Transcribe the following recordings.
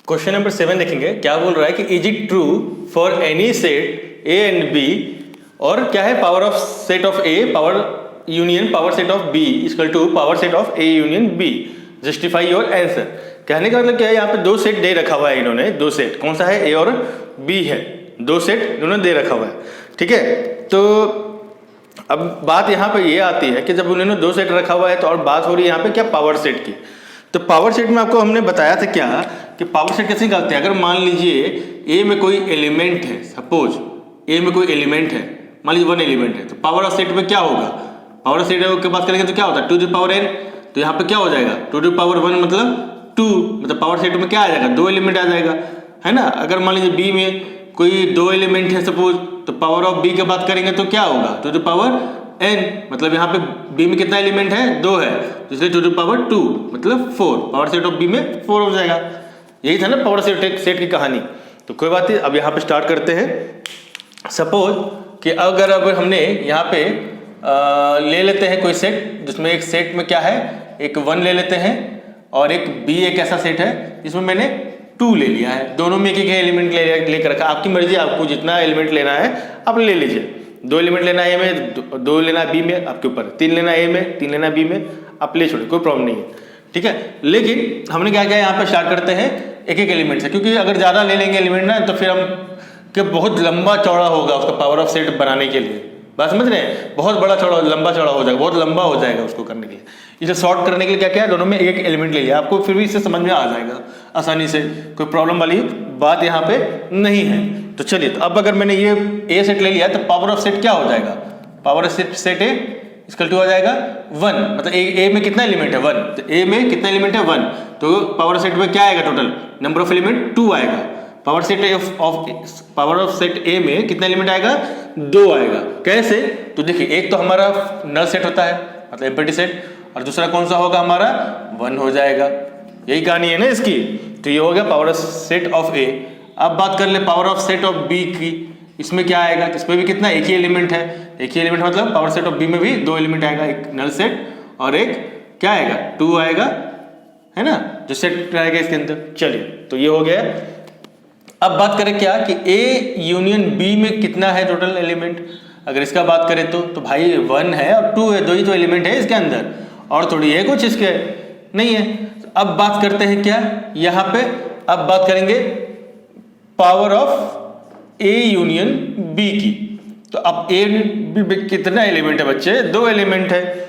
Question number 7 देखेंगे। क्या बोल रहा है कि is it true for any set A and B, और क्या है power of set of A power union power set of B equal to power set of A union B, justify your answer. कहने का मतलब क्या है, यहाँ पे दो सेट दे रखा हुआ है इन्होंने, दो सेट कौन सा है, ए और बी है, दो सेट इन्होंने दे रखा हुआ है। ठीक है, तो अब बात यहाँ पे ये आती है कि जब उन्होंने दो सेट रखा हुआ है तो और बात हो रही है यहाँ पे क्या पावर सेट की। तो पावर सेट में आपको हमने बताया था क्या कि पावर सेट कैसे निकालते हैं। अगर मान लीजिए ए में कोई एलिमेंट है, सपोज ए में कोई एलिमेंट है, मान लीजिए 1 एलिमेंट है, तो पावर ऑफ सेट में क्या होगा, पावर ऑफ सेट की बात करेंगे तो क्या होता है 2 टू पावर n, तो यहाँ पे क्या हो जाएगा 2 टू पावर 1 मतलब 2, मतलब पावर सेट में क्या आ जाएगा 2 एलिमेंट आ जाएगा, है ना। अगर मान लीजिए बी में कोई 2 एलिमेंट है सपोज, तो पावर ऑफ बी की बात करेंगे तो क्या होगा 2 टू पावर n, मतलब यहाँ पे बी में कितना एलिमेंट है 2 है, तो इसलिए 2 टू पावर 2 मतलब 4, पावर सेट ऑफ बी में 4 हो जाएगा। यही था ना पावर सेट की कहानी। तो कोई बात नहीं, अब यहाँ पे स्टार्ट करते हैं। सपोज कि अगर अब हमने यहाँ पे ले लेते हैं कोई सेट, जिसमें एक सेट में क्या है, एक 1 ले लेते हैं और एक बी एक ऐसा सेट है जिसमें मैंने 2 ले लिया है, दोनों में एक एक एलिमेंट लेकर रखा। आपकी मर्जी, आपको जितना एलिमेंट लेना है आप ले लीजिए। 2 एलिमेंट लेना है ए में, 2 लेना है बी में, आपके ऊपर। 3 लेना है ए में, 3 लेना है बी में, आप ले छोड़े, कोई प्रॉब्लम नहीं है। ठीक है, लेकिन हमने क्या किया, यहाँ पे स्टार्ट करते हैं एक एक एलिमेंट से, क्योंकि अगर ज़्यादा ले लेंगे एलिमेंट ना तो फिर हम कि बहुत लंबा चौड़ा होगा उसका पावर ऑफ सेट बनाने के लिए। बात समझ रहे हैं, बहुत बड़ा चौड़ा लंबा चौड़ा हो जाएगा, बहुत लंबा हो जाएगा उसको करने के लिए। इसे शॉर्ट करने के लिए क्या क्या है, दोनों में एक एक एलिमेंट ले लिया, आपको फिर भी इससे समझ में आ जाएगा आसानी से, कोई प्रॉब्लम वाली बात यहाँ पे नहीं है। तो चलिए, तो अब अगर मैंने ये ए सेट ले लिया तो पावर ऑफ सेट क्या हो जाएगा, पावर ऑफ सेट ए इसका 2 आ जाएगा 1, मतलब ए में कितना एलिमेंट है 1, तो ए में कितना एलिमेंट है 1, तो पावर सेट में क्या आएगा, टोटल नंबर ऑफ एलिमेंट 2 आएगा। पावर ऑफ सेट ए में कितना एलिमेंट आएगा 2 आएगा। कैसे, तो देखिए एक तो हमारा नल सेट होता है मतलब एम्प्टी सेट, और दूसरा कौन सा होगा हमारा 1 हो जाएगा। यही कहानी है ना इसकी। तो ये हो गया power of set of A. अब बात कर ले power of set of B की, इसमें क्या आएगा, इसमें भी कितना एक ही एलिमेंट है, एक ही एलिमेंट मतलब पावर सेट ऑफ बी में भी 2 एलिमेंट आएगा, एक नल सेट और एक क्या आएगा 2 आएगा, है ना, जो सेट आएगा इसके अंदर। चलिए, तो ये हो गया। अब बात करें क्या कि ए यूनियन बी में कितना है टोटल एलिमेंट। अगर इसका बात करें तो भाई 1 है और 2 है, 2 ही तो एलिमेंट है इसके अंदर, और थोड़ी है कुछ इसके नहीं है। अब बात करते हैं क्या यहाँ पे, अब बात करेंगे power of A union B की। तो अब ए में कितना एलिमेंट है बच्चे, 2 एलिमेंट है।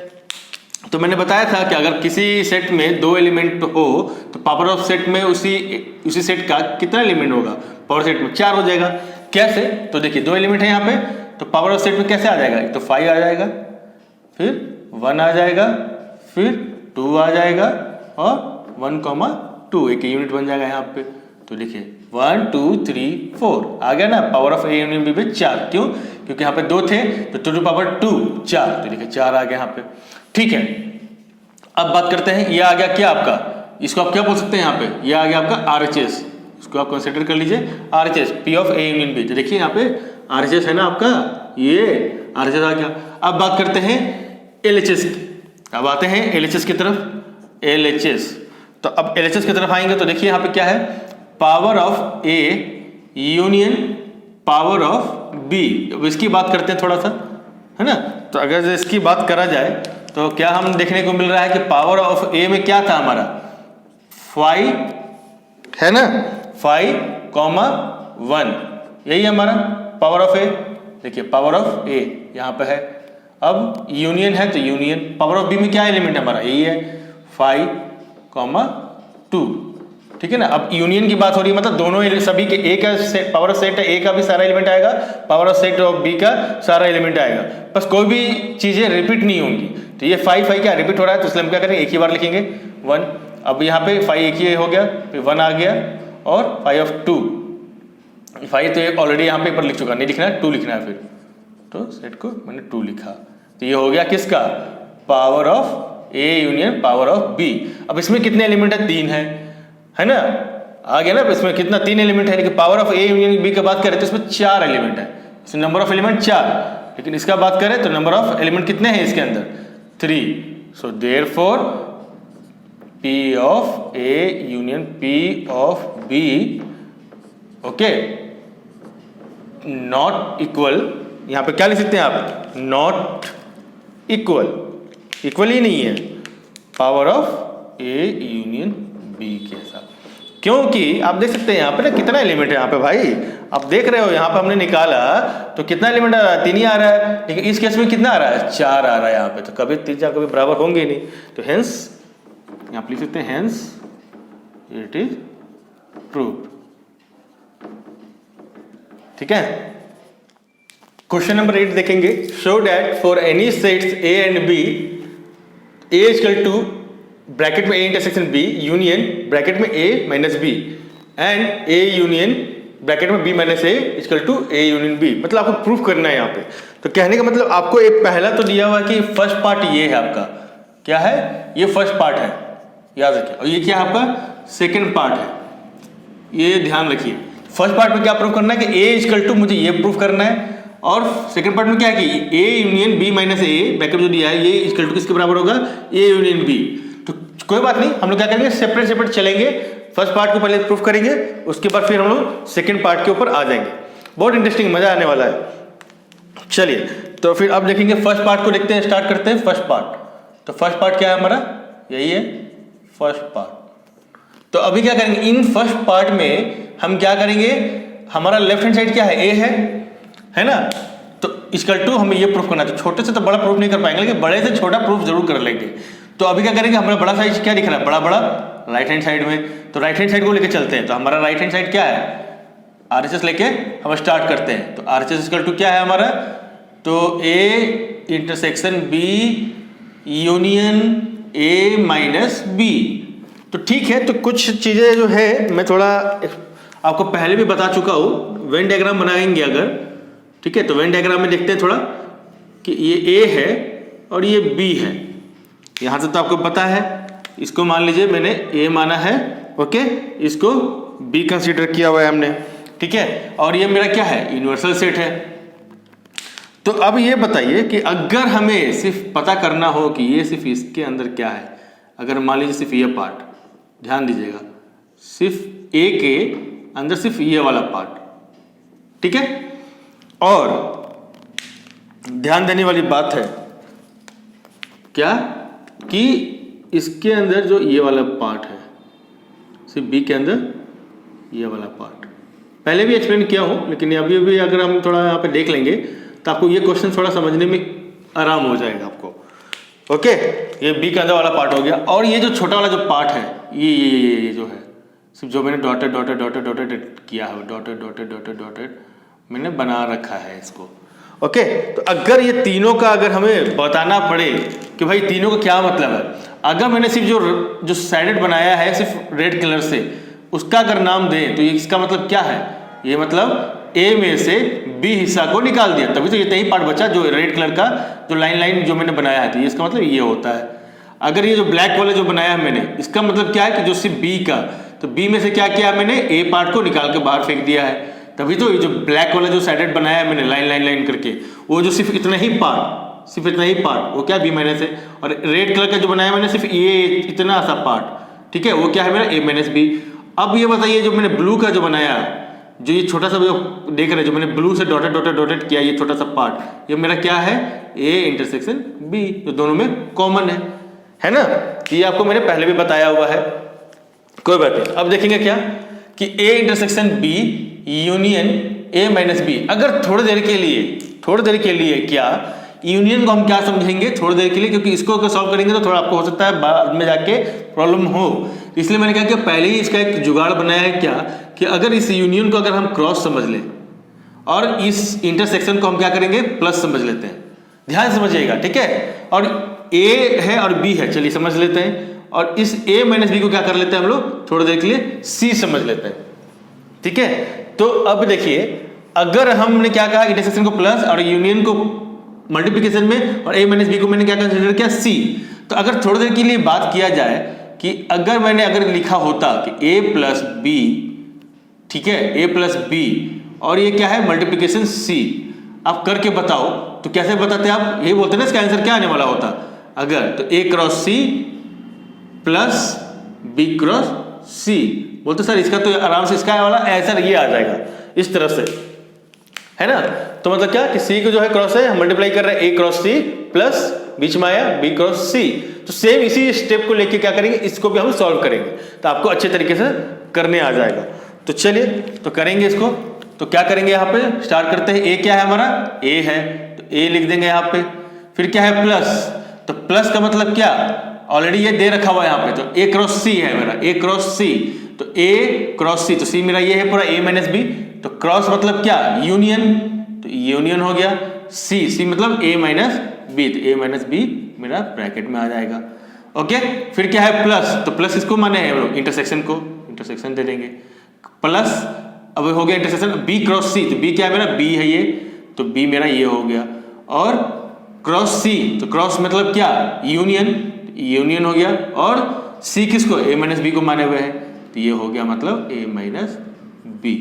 तो मैंने बताया था कि अगर किसी सेट में 2 एलिमेंट हो तो पावर ऑफ सेट में उसी सेट का कितना एलिमेंट होगा, पावर सेट में 4 हो जाएगा। कैसे, तो देखिए 2 एलिमेंट है यहाँ पे, तो पावर ऑफ सेट में कैसे आ जाएगा, एक तो 5 आ जाएगा, फिर 1 आ जाएगा, फिर 2 आ जाएगा और 1,2 एक यूनिट बन जाएगा यहाँ पे। तो देखिए 1 2 3 4 आ गया ना, power of A union B में 4, क्यों, क्योंकि यहाँ पे 2 थे तो 2 टू पावर 2 4, तो देखिए 4 आ गया यहाँ पे। ठीक है, अब बात करते हैं, ये आ गया क्या आपका, इसको आप क्या बोल सकते हैं यहाँ पे, ये आ गया आपका RHS, इसको आप कंसीडर कर लीजिए RHS P of A union B. तो देखिए यहाँ पे RHS है ना आपका, ये RHS आ गया। अब बात करते हैं LHS की, अब आते हैं LHS की तरफ। LHS, तो अब LHS की तरफ आएंगे तो देखिए यहाँ पे क्या है, power of A union power of B. अब इसकी बात करते हैं थोड़ा सा, है ना। तो अगर इसकी बात करा जाए तो क्या हम देखने को मिल रहा है कि पावर ऑफ ए में क्या था हमारा 5 है ना, 5,1 यही हमारा पावर ऑफ ए। देखिए पावर ऑफ ए यहाँ पे है। अब यूनियन है तो यूनियन, पावर ऑफ बी में क्या एलिमेंट है हमारा, यही है 5,2, ठीक है ना। अब यूनियन की बात हो रही है, मतलब दोनों सभी के ए का पावर ऑफ सेट ए का भी सारा एलिमेंट आएगा, power of set of B का सारा एलिमेंट आएगा, बस कोई भी चीजें रिपीट नहीं होंगी। तो ये 5 क्या रिपीट हो रहा है, तो इसलिए हम क्या करेंगे एक ही बार लिखेंगे 1। अब यहाँ पे 5 एक ही हो गया, फिर 1 आ गया और 5 तो ऑलरेडी यहाँ पे ऊपर लिख चुका, नहीं लिखना है 2 लिखना है फिर, तो सेट को मैंने 2 लिखा। तो ये हो गया किसका, power of A union power of B. अब इसमें कितने एलिमेंट है, 3 है ना, आ गया ना। इसमें कितना 3 एलिमेंट है, लेकिन power of A union B का बात करें तो इसमें 4 एलिमेंट है, इसमें नंबर ऑफ एलिमेंट 4, लेकिन इसका बात करें तो नंबर ऑफ एलिमेंट कितने हैं इसके अंदर 3। So therefore P of A union P of B, okay, not equal, यहां पे क्या लिख सकते हैं आप, नॉट इक्वल, इक्वल ही नहीं है power of A union B के साथ। क्योंकि आप देख सकते हैं यहाँ पे ना कितना एलिमेंट है यहाँ पे भाई, आप देख रहे हो यहाँ पे हमने निकाला तो कितना एलिमेंट आ रहा है, 3 ही आ रहा है, लेकिन इस केस में कितना आ रहा है, 4 आ रहा है यहाँ पे, तो कभी 3 4 कभी बराबर होंगे ही नहीं, तो हेंस यहाँ पे लिख सकते हैं हेंस इट इज प्रूव्ड। ठीक है, क्वेश्चन नंबर 8 देखेंगे। Show that for any sets A and B, A equal to bracket में A intersection B union bracket में A minus B and A union bracket में B minus A equal to A union B, मतलब आपको proof करना है यहाँ पे। तो कहने का मतलब आपको एक पहला तो दिया हुआ है कि फर्स्ट पार्ट ये है आपका, क्या है, ये फर्स्ट पार्ट है, याद रखिए, और ये क्या है आपका सेकेंड पार्ट है, ये ध्यान रखिए। फर्स्ट पार्ट में क्या प्रूफ करना है कि A इक्वल टू मुझे ये प्रूफ करना है, और सेकंड पार्ट में क्या है कि A union B minus A bracket जो दिया है ये इक्वल टू किसके बराबर होगा, A यूनियन B। तो कोई बात नहीं, हम लोग क्या करेंगे, सेपरेट सेपरेट चलेंगे, फर्स्ट पार्ट को पहले प्रूफ करेंगे, उसके बाद फिर हम लोग सेकंड पार्ट के ऊपर आ जाएंगे। बहुत इंटरेस्टिंग, मजा आने वाला है। चलिए तो फिर अब देखेंगे फर्स्ट पार्ट को, देखते हैं, स्टार्ट करते हैं फर्स्ट पार्ट। तो फर्स्ट पार्ट क्या है हमारा, यही है फर्स्ट पार्ट। तो अभी क्या करेंगे, इन फर्स्ट पार्ट में हम क्या करेंगे, हमारा लेफ्ट हैंड साइड क्या है, A है ना, तो इक्वल टू हमें ये प्रूफ करना है। तो छोटे से तो बड़ा प्रूफ नहीं कर पाएंगे, लेकिन बड़े से छोटा प्रूफ जरूर कर लेंगे। तो अभी क्या करेंगे, हमारा बड़ा साइज क्या दिख रहा है, बड़ा बड़ा राइट हैंड साइड में, तो राइट हैंड साइड को लेके चलते हैं। तो हमारा राइट हैंड साइड क्या है, RHS लेके हम स्टार्ट करते हैं। तो RHS इक्वल टू क्या है हमारा, तो A intersection B union A minus B। तो ठीक है, तो कुछ चीज़ें जो है मैं थोड़ा आपको पहले भी बता चुका हूँ। वेन डायग्राम बनाएंगे अगर, ठीक है, तो वेन डायग्राम में देखते हैं थोड़ा कि ये A है और ये B है, यहाँ से तो आपको पता है, इसको मान लीजिए मैंने A माना है, ओके, इसको B कंसीडर किया हुआ है हमने, ठीक है, और ये मेरा क्या है, यूनिवर्सल सेट है। तो अब ये बताइए कि अगर हमें सिर्फ पता करना हो कि ये सिर्फ इसके अंदर क्या है, अगर मान लीजिए सिर्फ ये पार्ट, ध्यान दीजिएगा, सिर्फ A के अंदर सिर्फ ये वाला पार्ट, ठीक है, और ध्यान देने वाली बात है क्या कि इसके अंदर जो ये वाला पार्ट है, सिर्फ B के अंदर ये वाला पार्ट, पहले भी एक्सप्लेन किया हूँ, लेकिन अभी भी अगर हम थोड़ा यहाँ पे देख लेंगे तो आपको ये क्वेश्चन थोड़ा समझने में आराम हो जाएगा आपको। ओके, ये B के अंदर वाला पार्ट हो गया, और ये जो छोटा वाला जो पार्ट है, ये जो है, सिर्फ जो मैंने डॉटेड डॉटेड डॉटेड डॉटेड किया है, डॉटेड डॉटेड डॉटेड डॉटेड मैंने बना रखा है इसको। ओके, तो अगर ये तीनों का अगर हमें बताना पड़े कि भाई तीनों का क्या मतलब है, अगर मैंने सिर्फ जो साइडेड बनाया है सिर्फ रेड कलर से, उसका अगर नाम दें तो इसका मतलब क्या है, ये मतलब A में से B हिस्सा को निकाल दिया, तभी तो ये ही पार्ट बचा जो रेड कलर का जो लाइन जो मैंने बनाया है, तो इसका मतलब ये होता है। अगर ये जो ब्लैक वाले जो बनाया है मैंने, इसका मतलब क्या है कि जो सिर्फ B का, तो B में से क्या किया मैंने, A पार्ट को निकाल के बाहर फेंक दिया है, तभी तो ये जो ब्लैक वाला जो साइडेड बनाया है मैंने लाइन लाइन लाइन करके, वो जो सिर्फ इतना ही पार्ट, सिर्फ इतना ही पार्ट, वो क्या B माइनस है, और रेड कलर का जो बनाया मैंने सिर्फ ये इतना सा पार्ट, ठीक है, वो क्या है मेरा A माइनस B। अब ये बताइए जो मैंने ब्लू का जो बनाया, जो ये छोटा सा जो देख रहे हैं, जो मैंने ब्लू से डॉटेड डॉटेड डॉटेड किया, ये छोटा सा पार्ट, ये मेरा क्या है, A इंटरसेक्शन B, जो दोनों में कॉमन है ना, ये आपको मैंने पहले भी बताया हुआ है, कोई बात नहीं। अब देखेंगे क्या कि A intersection B union A minus B, अगर थोड़ी देर के लिए क्या यूनियन को हम क्या समझेंगे थोड़ी देर के लिए, क्योंकि इसको अगर सॉल्व करेंगे तो थोड़ा आपको हो सकता है बाद में जाके प्रॉब्लम हो, इसलिए मैंने कहा कि पहले ही इसका एक जुगाड़ बनाया है क्या कि अगर इस यूनियन को अगर हम क्रॉस समझ लें और इस इंटरसेक्शन को हम क्या करेंगे, प्लस समझ लेते हैं, ध्यान समझिएगा, ठीक है, और A है और B है, चलिए समझ लेते हैं, और इस A माइनस B को क्या कर लेते हैं हम लोग थोड़ी देर के लिए C समझ लेते हैं, ठीक है। तो अब देखिए, अगर हमने क्या कहा, इंटरसेक्शन को प्लस और यूनियन को मल्टीप्लिकेशन में, और A माइनस B को मैंने क्या कंसिडर किया, C। तो अगर थोड़ी देर के लिए बात किया जाए कि अगर लिखा होता कि A प्लस B, ठीक है, A प्लस B, और ये क्या है मल्टीप्लिकेशन C, आप करके बताओ, तो कैसे बताते आप, ये बोलते ना इसका आंसर क्या आने वाला होता, अगर तो A cross C plus B cross C. बोलते सर इसका तो आराम से इसका वाला आंसर ये आ जाएगा इस तरह से, है ना। तो मतलब क्या कि सी को जो है क्रॉस है, हम मल्टीप्लाई कर रहे हैं ए क्रॉस सी प्लस बीच में आया बी क्रॉस सी। तो सेम इसी स्टेप को लेके क्या करेंगे, इसको भी हम सॉल्व करेंगे, तो आपको अच्छे तरीके से करने आ जाएगा। तो चलिए तो करेंगे इसको। तो क्या करेंगे, यहाँ पे स्टार्ट करते हैं। ए क्या है हमारा, ए है, तो ए लिख देंगे यहाँ पे। फिर क्या है प्लस, तो प्लस का मतलब क्या, ऑलरेडी ये दे रखा हुआ है यहाँ पे, तो ए क्रॉस सी है मेरा, ए क्रॉस सी। तो ए क्रॉस सी, तो सी मेरा ये है पूरा ए माइनस बी। तो क्रॉस मतलब क्या, यूनियन, तो यूनियन हो गया। सी, सी मतलब ए माइनस बी, तो ए माइनस बी मेरा ब्रैकेट में आ जाएगा। ओके, फिर क्या है प्लस, तो प्लस इसको माने हैं हम लोग इंटरसेक्शन को, इंटरसेक्शन दे देंगे। प्लस अब हो गया इंटरसेक्शन बी क्रॉस सी, तो बी क्या है मेरा, बी है ये, तो बी मेरा ये हो गया। और क्रॉस सी, तो क्रॉस मतलब क्या, यूनियन, यूनियन हो गया। और सी किसको, ए माइनस बी को माने हुए हैं, तो ये हो गया मतलब ए माइनस बी।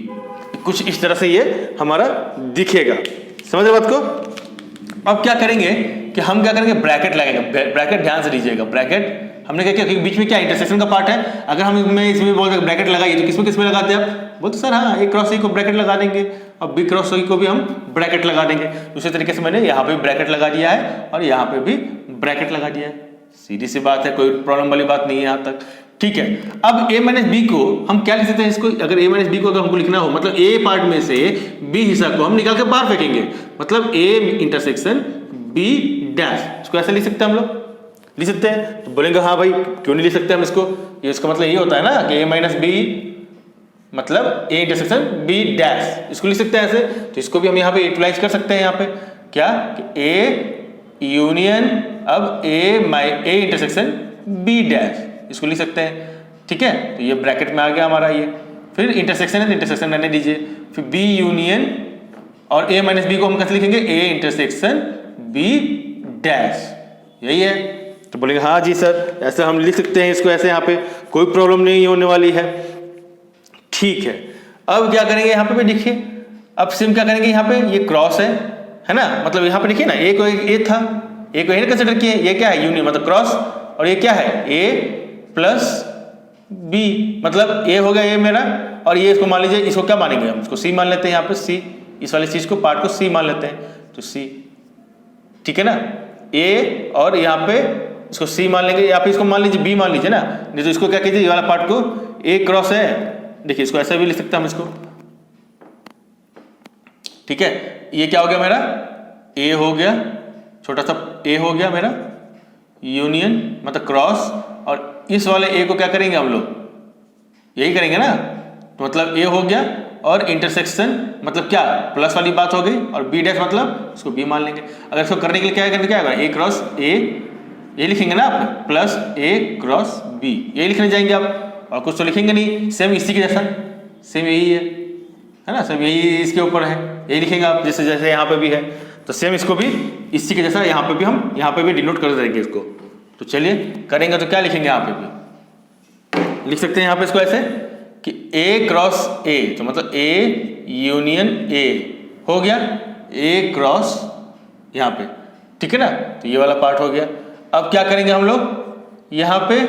कुछ इस तरह से ये हमारा दिखेगा, समझ रहे बात को। अब क्या करेंगे कि हम क्या करेंगे, ब्रैकेट लगाएंगे। ब्रैकेट ध्यान से दीजिएगा, ब्रैकेट हमने क्या किया, बीच में क्या इंटरसेक्शन का पार्ट है। अगर हम मैं इसमें बोल ब्रैकेट लगाइए, तो किसमें लगाते हैं आप, बोलते सर हाँ ए क्रॉस सी को ब्रैकेट लगा देंगे, और बी क्रॉस सी को भी हम ब्रैकेट लगा देंगे। दूसरे तरीके से मैंने यहाँ पे ब्रैकेट लगा दिया है और यहाँ पे भी ब्रैकेट लगा दिया है। सीधी सी बात है, कोई प्रॉब्लम वाली बात नहीं है यहाँ तक, ठीक है। अब a माइनस बी को हम क्या लिख सकते हैं, इसको अगर a माइनस बी को अगर हमको लिखना हो, मतलब a पार्ट में से b हिस्सा को हम निकाल के बाहर फेंकेंगे, मतलब a इंटरसेक्शन b डैश, इसको ऐसे लिख सकते हैं हम लोग, लिख सकते हैं। तो बोलेंगे हाँ भाई क्यों नहीं लिख सकते हम इसको, ये इसका मतलब ये होता है ना कि a माइनस बी मतलब a इंटरसेक्शन b डैश, इसको लिख सकते हैं ऐसे। तो इसको भी हम यहाँ पे यूटिलाइज कर सकते हैं, यहाँ पे क्या कि a यूनियन अब a इंटरसेक्शन b डैश, इसको लिख सकते हैं, ठीक है। तो ये ब्रैकेट में आ गया हमारा ये। फिर इंटरसेक्शन है तो इंटरसेक्शन रहने दीजिए, फिर बी यूनियन और ए माइनस बी को हम कैसे लिखेंगे, ए इंटरसेक्शन बी डैश, यही है। तो बोलेंगे हाँ जी सर ऐसे हम लिख सकते हैं इसको, ऐसे यहाँ पे कोई प्रॉब्लम नहीं होने वाली है, ठीक है। अब क्या करेंगे, यहाँ पे भी देखिए, अब सिम क्या करेंगे, यहाँ पे ये क्रॉस है ना, मतलब यहाँ पे देखिए ना, ए को ए था, ए को ए कंसिडर किए, ये क्या है यूनियन मतलब क्रॉस, और ये क्या है ए प्लस बी, मतलब ए हो गया ये मेरा, और ये इसको मान लीजिए, इसको क्या मानेंगे हम, इसको सी मान लेते हैं यहाँ पे, सी, इस वाली चीज को पार्ट को सी मान लेते हैं, तो सी, ठीक है ना। ए और यहाँ पे इसको सी मान लेंगे, या फिर इसको मान लीजिए बी मान लीजिए ना, नहीं तो इसको क्या कीजिए, ये वाला पार्ट को ए क्रॉस है, देखिए इसको ऐसा भी लिख सकते हैं हम इसको, ठीक है। ये क्या हो गया मेरा, ए हो गया, छोटा सा ए हो गया मेरा यूनियन मतलब क्रॉस, और इस वाले ए को क्या करेंगे हम लोग, यही करेंगे ना, तो मतलब ए हो गया, और इंटरसेक्शन मतलब क्या, प्लस वाली बात हो गई, और बी डैश मतलब इसको बी मान लेंगे। अगर इसको करने के लिए क्या करना, क्या होगा, ए क्रॉस ए, ये लिखेंगे ना आप, प्लस ए क्रॉस बी, ये लिखने जाएंगे आप, और कुछ तो लिखेंगे नहीं, सेम इसी के जैसा, सेम यही है ना, सेम यही इसके ऊपर है, यही लिखेंगे आप, जैसे जैसे यहाँ पे भी है, तो सेम इसको भी इसी के जैसा यहाँ पे भी हम यहाँ पे भी डिनोट कर देंगे इसको। तो चलिए करेंगे, तो क्या लिखेंगे, यहाँ पे भी लिख सकते हैं यहाँ पे इसको ऐसे कि ए क्रॉस ए, तो मतलब ए यूनियन ए हो गया, ए क्रॉस यहाँ पे, ठीक है ना, तो ये वाला पार्ट हो गया। अब क्या करेंगे हम लोग, यहाँ पे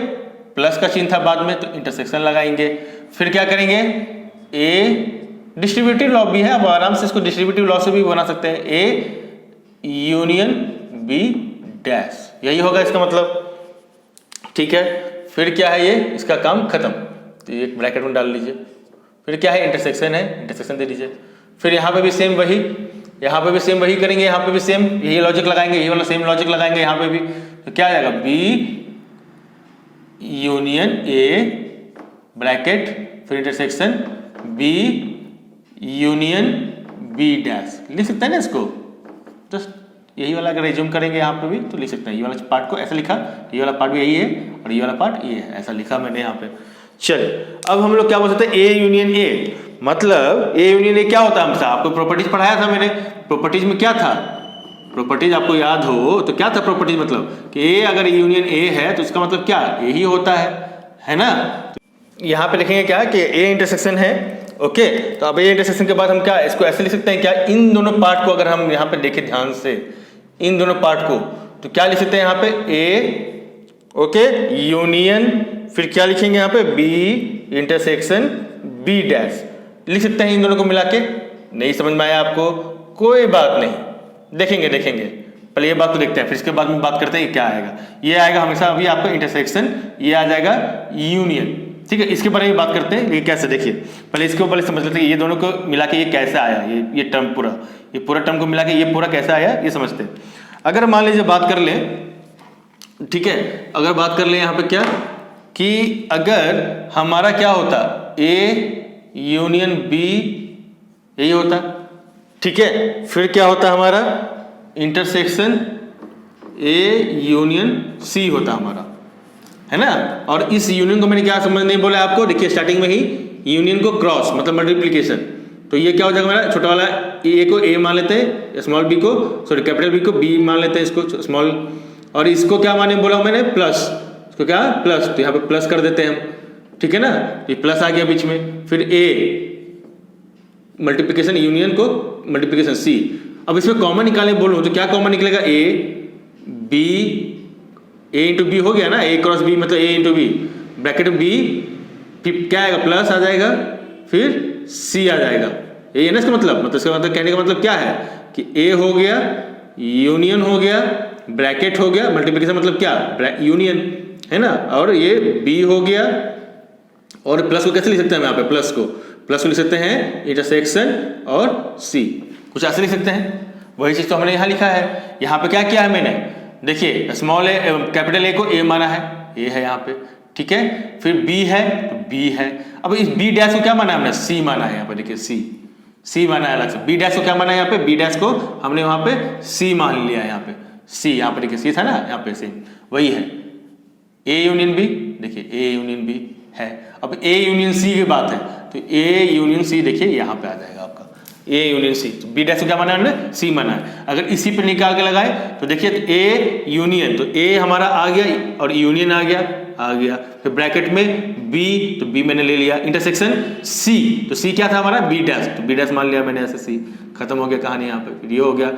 प्लस का चिन्ह था बाद में, तो इंटरसेक्शन लगाएंगे। फिर क्या करेंगे, ए डिस्ट्रीब्यूटिव लॉ भी है, अब आराम से इसको डिस्ट्रीब्यूटिव लॉ से भी बना सकते हैं, ए यूनियन बी डैश, यही होगा इसका मतलब, ठीक है। फिर क्या है, ये इसका काम खत्म, तो एक ब्रैकेट में डाल लीजिए। फिर क्या है, इंटरसेक्शन है, इंटरसेक्शन दे दीजिए। फिर यहाँ पे भी सेम वही, यहाँ पे भी सेम वही करेंगे, यहाँ पे भी सेम यही लॉजिक लगाएंगे, यही वाला सेम लॉजिक लगाएंगे यहाँ पे भी, तो क्या आ जाएगा, बी यूनियन ए ब्रैकेट, फिर intersection B union B dash, लिख सकते हैं ना इसको, जस्ट यही वाला अगर रिज्यूम करेंगे यहाँ पे भी तो लिख सकते हैं, ये वाला पार्ट को ऐसा लिखा, ये वाला पार्ट भी यही है, और ये वाला पार्ट ये है, ऐसा लिखा मैंने यहाँ पे। चलिए अब हम लोग क्या बोल सकते हैं, ए यूनियन ए, मतलब ए यूनियन ए क्या होता है, हमसे आपको प्रॉपर्टीज पढ़ाया था मैंने, प्रॉपर्टीज में क्या था, प्रॉपर्टीज आपको याद हो तो क्या था प्रॉपर्टीज, मतलब कि ए अगर यूनियन ए है तो इसका मतलब क्या, ए ही होता है ना। तो यहाँ पे लिखेंगे क्या कि ए इंटरसेक्शन है, ओके। तो अब ए इंटरसेक्शन के बाद हम क्या इसको ऐसे लिख सकते हैं, क्या इन दोनों पार्ट को अगर हम यहाँ पे देखें ध्यान से, इन दोनों पार्ट को, तो क्या लिख सकते हैं यहाँ पे, ए ओके यूनियन फिर क्या लिखेंगे यहाँ पे बी इंटरसेक्शन बी डैश लिख सकते हैं इन दोनों को मिला के। नहीं समझ में आया आपको, कोई बात नहीं, देखेंगे पहले ये बात तो देखते हैं, फिर इसके बाद में बात करते हैं क्या आएगा। ये आएगा हमेशा अभी आपका इंटरसेक्शन, ये आ जाएगा यूनियन, ठीक है। इसके बारे में बात करते हैं ये कैसे, देखिए पहले इसको पहले समझ लेते हैं ये दोनों को मिला के ये कैसे आया, ये टर्म पूरा, ये पूरा टर्म को मिला के ये पूरा कैसे आया ये समझते हैं। अगर मान लीजिए बात कर लें, ठीक है, अगर बात कर लें यहाँ पे क्या कि अगर हमारा क्या होता ए यूनियन बी यही होता, ठीक है। फिर क्या होता हमारा इंटरसेक्शन ए यूनियन सी होता हमारा, है ना। और इस यूनियन को मैंने क्या समझ नहीं बोला आपको, देखिए स्टार्टिंग में ही यूनियन को क्रॉस मतलब मल्टीप्लिकेशन, तो ये क्या हो जाएगा हमारा छोटा वाला ए को ए मान लेते हैं, स्मॉल बी को सॉरी कैपिटल बी को बी मान लेते हैं, इसको स्मॉल, और इसको क्या माने बोला मैंने प्लस, इसको क्या प्लस, तो यहाँ पे प्लस कर देते हैं हम, ठीक है ना, ये प्लस आ गया बीच में। फिर ए मल्टीप्लिकेशन यूनियन को मल्टीप्लिकेशन सी, अब इसमें कॉमन निकालने बोलूँ तो क्या कॉमन निकलेगा A B, A into B हो गया ना, ए क्रॉस बी मतलब A into B, bracket B फिर क्या आएगा प्लस आ जाएगा, फिर सी आ जाएगा, ये है ना इसका मतलब इसका मतलब कहने का मतलब क्या है कि ए हो गया यूनियन हो गया ब्रैकेट हो गया, मल्टीप्लिकेशन मतलब क्या यूनियन, है ना, और ये बी हो गया, और प्लस को कैसे लिख सकते हैं हम यहाँ पे, प्लस को लिख सकते हैं इंटरसेक्शन और सी, कुछ ऐसे लिख सकते हैं। वही चीज़ तो हमने यहाँ लिखा है। यहाँ पे क्या किया है मैंने, देखिए स्मॉल ए कैपिटल ए को ए माना है, ए है यहाँ पे, ठीक है। फिर बी है तो बी है, अब इस बी डैश को क्या माना है हमने, सी माना है यहाँ पे, देखिए सी माना है अलग से। बी डैश को क्या माना है यहाँ पे, बी डैश को हमने वहाँ पे सी मान लिया है, यहाँ पे सी, यहाँ पे देखिए सी था ना, यहाँ पे सी वही है। ए यूनियन बी, देखिए ए यूनियन बी है। अब ए यूनियन सी की बात है तो ए यूनियन सी देखिए यहाँ पे आ जाएगा आपका ए यूनियन सी, तो बी डैश को क्या माना है हमने, सी माना है। अगर इसी पे निकाल के लगाए तो देखिए तो ए यूनियन, तो ए हमारा आ गया और यूनियन आ गया, फिर ब्रैकेट में बी, तो बी मैंने ले लिया, इंटरसेक्शन सी, तो सी क्या था हमारा बी डैश, तो बी डैश मान लिया मैंने ऐसे, सी खत्म हो गया कहानी यहाँ पे। फिर ये हो गया,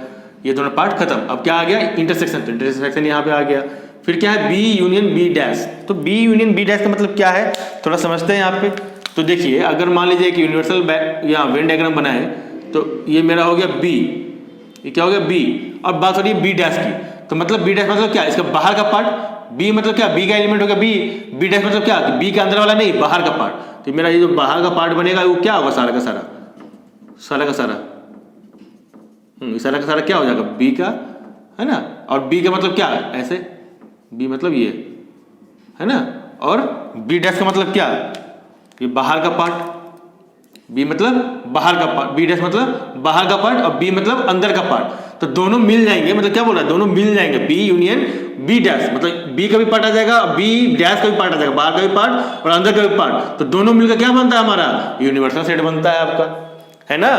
ये दोनों पार्ट खत्म। अब क्या आ गया इंटरसेक्शन, तो इंटरसेक्शन यहाँ पे आ गया। फिर क्या है बी यूनियन बी डैश, तो बी यूनियन बी डैश का मतलब क्या है थोड़ा समझते हैं यहाँ पे। तो देखिए अगर मान लीजिए एक यूनिवर्सल या वेन डायग्राम बनाए तो ये मेरा हो गया बी, ये क्या हो गया बी, अब बात हो रही है बी डैश की, तो मतलब बी डैश मतलब क्या, इसका बाहर का पार्ट, बी मतलब क्या बी का एलिमेंट हो गया बी डैश मतलब क्या बी के अंदर वाला नहीं बाहर का पार्ट, तो मेरा ये जो बाहर का पार्ट बनेगा वो क्या होगा सारा का सारा क्या हो जाएगा बी का, है ना, और बी का मतलब क्या ऐसे, बी मतलब ये है ना, और बी डैश का मतलब क्या ये बाहर का पार्ट, बी मतलब बाहर का पार्ट, बी डैश मतलब बाहर का पार्ट और बी मतलब अंदर का पार्ट, तो दोनों मिल जाएंगे, मतलब क्या बोल रहा है दोनों मिल जाएंगे, बी यूनियन बी डैश, मतलब बी का भी पार्ट आ जाएगा, बी डैश का भी पार्ट आ जाएगा, बाहर का भी पार्ट और अंदर का भी पार्ट, तो दोनों मिलकर क्या बनता है हमारा यूनिवर्सल सेट बनता है आपका, है ना।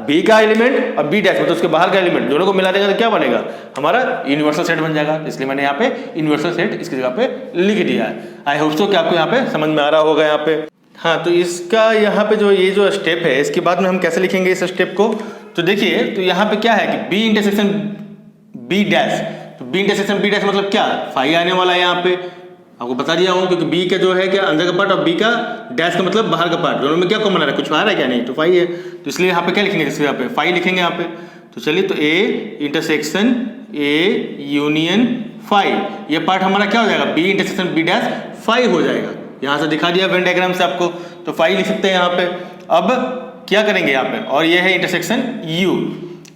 बी का एलिमेंट और बी डैश मतलब उसके बाहर का एलिमेंट दोनों को मिला देगा तो क्या बनेगा हमारा यूनिवर्सल सेट बन जाएगा, इसलिए मैंने यहाँ पे यूनिवर्सल सेट इसकी जगह पे लिख दिया है। आई होप सो कि आपको यहाँ पे समझ में आ रहा होगा यहाँ पे। हाँ, तो इसका यहाँ पे जो ये जो स्टेप है इसके बाद में हम कैसे लिखेंगे इस स्टेप को, तो देखिए तो यहाँ पे क्या है कि बी इंटरसेक्शन बी डैश, तो बी इंटरसेक्शन बी डैश मतलब क्या फाई आने वाला है, यहाँ पे आपको बता दिया हूँ, क्योंकि बी का जो है क्या अंदर का पार्ट और बी का डैश का मतलब बाहर का पार्ट, दोनों में क्या कॉमन आ रहा है, कुछ आ रहा है क्या नहीं, तो फाई है, तो इसलिए यहाँ पे क्या लिखेंगे, इसलिए यहाँ पे फाई लिखेंगे यहाँ पे। तो चलिए तो A intersection A union phi, ये पार्ट हमारा क्या हो जाएगा B intersection B dash phi हो जाएगा, यहाँ से दिखा दिया वेन डायग्राम से आपको, तो फाई लिख सकते हैं यहाँ पे। अब क्या करेंगे यहाँ पे, और ये है इंटरसेक्शन यू।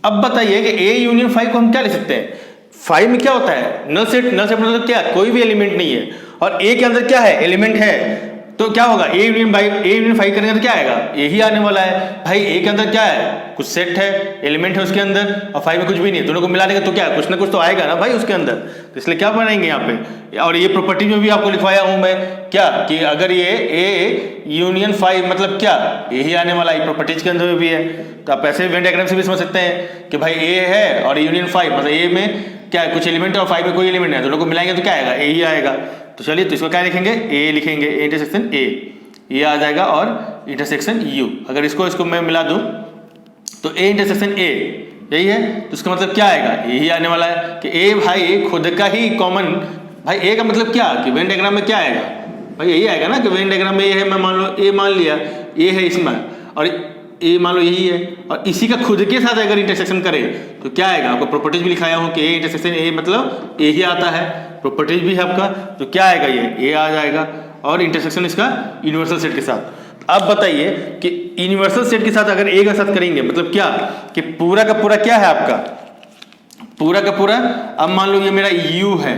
अब बताइए कि ए यूनियन फाई को हम क्या लिख सकते हैं, फाई में क्या होता है नल सेट मतलब क्या कोई भी एलिमेंट नहीं है, और ए के अंदर क्या है एलिमेंट है, तो क्या होगा ए यूनियन फाई करेंगे तो क्या आएगा यही आने वाला है भाई, ए के अंदर क्या है कुछ सेट है एलिमेंट है उसके अंदर, और फाई में कुछ भी नहीं है, दोनों को मिला देंगे तो क्या कुछ ना कुछ तो आएगा ना भाई उसके अंदर, तो इसलिए क्या बनाएंगे यहाँ पे। और ये प्रॉपर्टी में भी आपको लिखवाया हूँ मैं क्या कि अगर ये ए यूनियन फाई मतलब क्या यही आने वाला है, प्रॉपर्टीज के अंदर भी है, तो आप ऐसे वेन डायग्राम से भी समझ सकते हैं कि भाई ए है और यूनियन फाई मतलब ए में क्या है कुछ एलिमेंट है और फाई में कोई एलिमेंट है, दोनों को मिलाएंगे तो क्या आएगा ए ही आएगा। तो चलिए तो इसको क्या लिखेंगे ए लिखेंगे, ए इंटरसेक्शन ए ये आ जाएगा, और इंटरसेक्शन यू, अगर इसको मैं मिला दूं तो ए इंटरसेक्शन ए यही है, तो इसका मतलब क्या आएगा यही आने वाला है कि ए भाई खुद का ही कॉमन, भाई ए का मतलब क्या कि वेन डायग्राम में क्या आएगा भाई यही आएगा ना कि वेन डायग्राम में ये है, मैं मान लो ए मान लिया, ए है इसमें और ए मान लो यही है, और इसी का खुद के साथ अगर इंटरसेक्शन करे तो क्या आएगा? आपको प्रॉपर्टीज भी लिखाया हूँ कि ए इंटरसेक्शन ए मतलब ए ही आता है, प्रॉपर्टीज भी है आपका, तो क्या आएगा? ये ए आ जाएगा और इंटरसेक्शन इसका यूनिवर्सल सेट के साथ। अब बताइए कि यूनिवर्सल सेट के साथ अगर ए के साथ करेंगे मतलब क्या कि पूरा का पूरा क्या है आपका? पूरा का पूरा, अब मान लो ये मेरा यू है,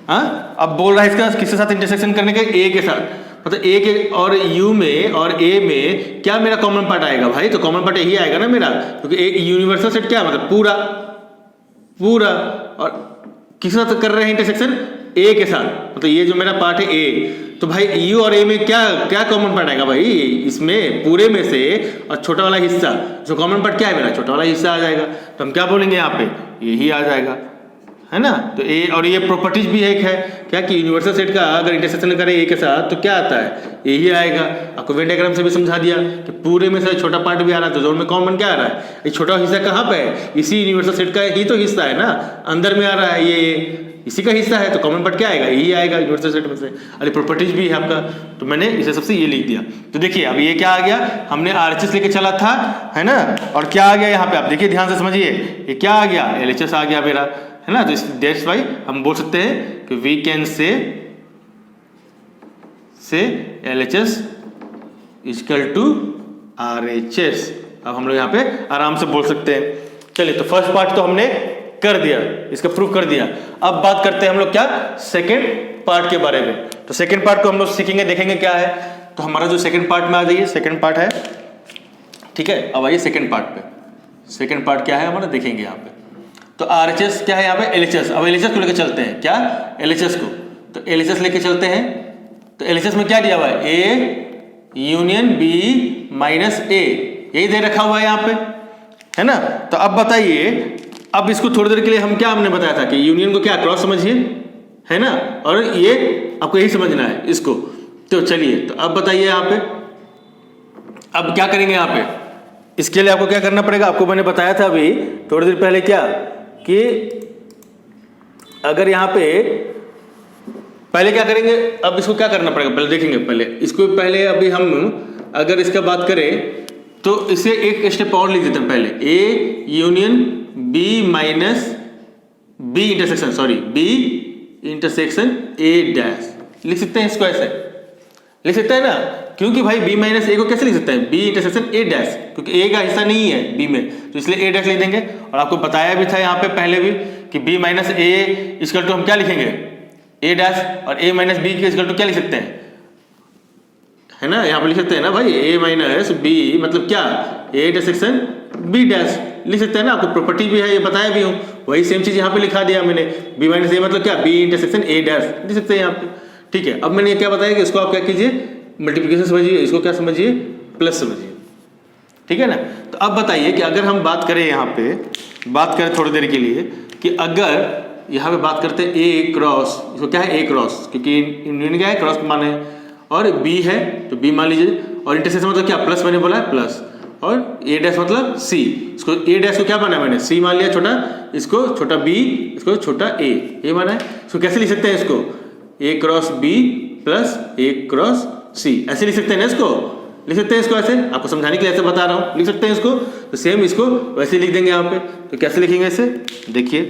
हाँ, अब बोल रहा है इसका किसके साथ इंटरसेक्शन करने का? ए के साथ, मतलब ए के और यू में और ए में क्या मेरा कॉमन पार्ट आएगा भाई? तो कॉमन पार्ट यही आएगा ना मेरा, क्योंकि एक यूनिवर्सल सेट क्या मतलब पूरा पूरा, और किसके साथ कर रहे हैं इंटरसेक्शन? ए के साथ, मतलब ये जो मेरा पार्ट है ए, तो भाई यू और ए में क्या क्या कॉमन पार्ट आएगा भाई? इसमें पूरे में से और छोटा वाला हिस्सा, जो कॉमन पार्ट क्या है मेरा? छोटा वाला हिस्सा आ जाएगा, तो हम क्या बोलेंगे यहाँ पे? यही आ जाएगा, है ना। तो ए और ये प्रॉपर्टीज भी एक है क्या कि यूनिवर्सल सेट का अगर इंटरसेक्शन करे ए के साथ तो क्या आता है? यही आएगा। आपको वेन डायग्राम से भी समझा दिया कि पूरे में से छोटा पार्ट भी आ रहा है, तो जोन में कॉमन क्या आ रहा है? ये छोटा हिस्सा कहाँ पे है? इसी यूनिवर्सल सेट का ही तो हिस्सा है ना, अंदर में आ रहा है, ये इसी का हिस्सा है, तो कॉमन पार्ट क्या आएगा? यही आएगा यूनिवर्सल सेट में से। अरे प्रॉपर्टीज भी है आपका, तो मैंने इसे सबसे ये लिख दिया। तो देखिए अब ये क्या आ गया? हमने RHS लेके चला था, है ना, और क्या आ गया यहाँ पे? आप देखिए ध्यान से समझिए, ये क्या आ गया? LHS आ गया मेरा, है ना। तो दैट्स वाई हम बोल सकते हैं कि we can say LHS equal to RHS। अब हम लोग यहाँ पे आराम से बोल सकते हैं। चलिए, तो फर्स्ट पार्ट तो हमने कर दिया, इसका प्रूफ कर दिया। अब बात करते हैं हम लोग क्या? सेकेंड पार्ट के बारे में। तो सेकेंड पार्ट को हम लोग सीखेंगे, देखेंगे क्या है। तो हमारा जो सेकेंड पार्ट में आ जाइए, सेकेंड पार्ट है, ठीक है। अब आइए सेकेंड पार्ट पे। सेकेंड पार्ट क्या है हमारा, देखेंगे यहाँ पे। तो RHS क्या है यहाँ पे? LHS। अब LHS को लेकर चलते हैं, क्या? LHS को, तो LHS लेके चलते हैं। तो LHS में क्या दिया हुआ है? A union B minus A, यही दे रखा हुआ है यहाँ पे, है ना। तो अब बताइए, अब इसको थोड़ी देर के लिए हम क्या हमने बताया था कि यूनियन को क्या क्रॉस समझिए, है ना, और ये आपको यही समझना है इसको। तो चलिए, तो अब बताइए यहाँ पे, अब क्या करेंगे यहाँ पे? इसके लिए आपको क्या करना पड़ेगा? आपको मैंने बताया था अभी थोड़ी देर पहले क्या कि अगर यहाँ पे पहले क्या करेंगे, अब इसको क्या करना पड़ेगा पहले देखेंगे। पहले इसको, पहले अभी हम अगर इसका बात करें तो इसे एक स्टेप और लिख देते हैं पहले। A union B minus B intersection, sorry B intersection A dash लिख सकते हैं। इसको ऐसे लिख सकते हैं ना, क्योंकि भाई B माइनस A को कैसे लिख सकते हैं? B इंटरसेक्शन A डैश, क्योंकि A का हिस्सा नहीं है B में, तो इसलिए A डैश लिख देंगे। और आपको बताया भी था यहाँ पे पहले भी कि B minus A equal to हम क्या लिखेंगे? A डैश, और A माइनस B के इक्वल टू क्या लिख सकते हैं, है ना, यहाँ पे लिख सकते हैं ना भाई, A माइनस B मतलब क्या? A इंटरसेक्शन B डैश लिख सकते हैं ना। आपको प्रॉपर्टी भी है, ये बताया भी हूँ, वही सेम चीज यहाँ पे लिखा दिया मैंने। B माइनस A मतलब क्या? B इंटरसेक्शन A डैश लिख सकते हैं यहाँ पे, ठीक है। अब मैंने ये क्या बताया कि इसको आप क्या कीजिए? मल्टीप्लिकेशन समझिए, इसको क्या समझिए? प्लस समझिए, ठीक है ना। तो अब बताइए कि अगर हम बात करें यहाँ पे, बात करें थोड़ी देर के लिए कि अगर यहाँ पे बात करते हैं A क्रॉस, इसको क्या है? A क्रॉस, क्योंकि यूनियन क्या है? क्रॉस माने, और B है तो B मान लीजिए, और इंटरसेक्शन मतलब क्या? प्लस, मैंने बोला है प्लस, और A डैश मतलब C। इसको A डैश को क्या माना है मैंने? C मान लिया छोटा, इसको छोटा B, इसको छोटा A माना है। इसको कैसे लिख सकते हैं? इसको A cross B plus A cross C, ऐसे लिख सकते हैं ना। इसको लिख सकते हैं, इसको ऐसे, आपको समझाने के लिए ऐसे बता रहा हूँ, लिख सकते हैं इसको। तो सेम इसको वैसे लिख देंगे यहाँ पे। तो कैसे लिखेंगे इसे? देखिए,